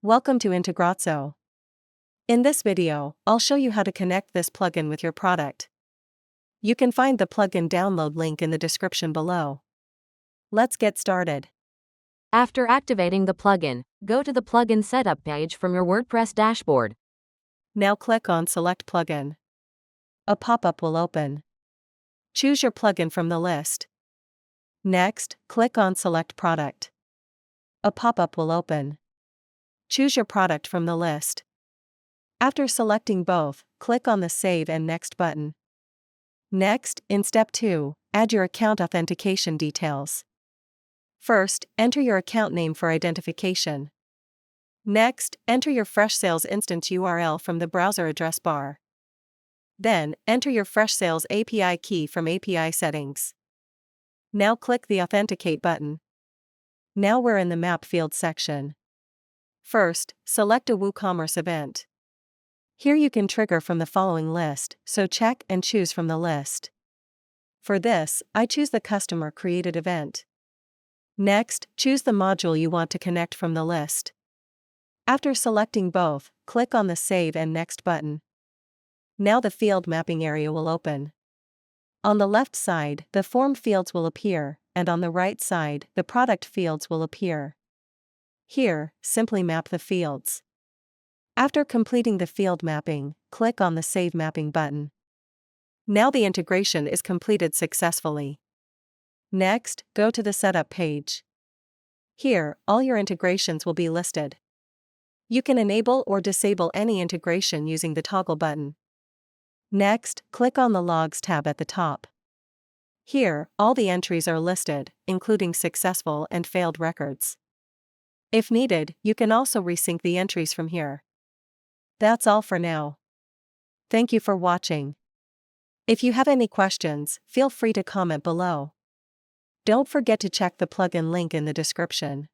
Welcome to Integrazo. In this video, I'll show you how to connect this plugin with your product. You can find the plugin download link in the description below. Let's get started. After activating the plugin, go to the plugin setup page from your WordPress dashboard. Now click on Select Plugin. A pop-up will open. Choose your plugin from the list. Next, click on Select Product. A pop-up will open. Choose your product from the list. After selecting both, click on the Save and Next button. Next, in Step 2, add your account authentication details. First, enter your account name for identification. Next, enter your Freshsales instance URL from the browser address bar. Then, enter your Freshsales API key from API settings. Now click the Authenticate button. Now we're in the Map field section. First, select a WooCommerce event. Here you can trigger from the following list, so check and choose from the list. For this, I choose the customer created event. Next, choose the module you want to connect from the list. After selecting both, click on the Save and Next button. Now the field mapping area will open. On the left side, the form fields will appear, and on the right side, the product fields will appear. Here, simply map the fields. After completing the field mapping, click on the Save Mapping button. Now the integration is completed successfully. Next, go to the Setup page. Here, all your integrations will be listed. You can enable or disable any integration using the toggle button. Next, click on the Logs tab at the top. Here, all the entries are listed, including successful and failed records. If needed, you can also resync the entries from here. That's all for now. Thank you for watching. If you have any questions, feel free to comment below. Don't forget to check the plugin link in the description.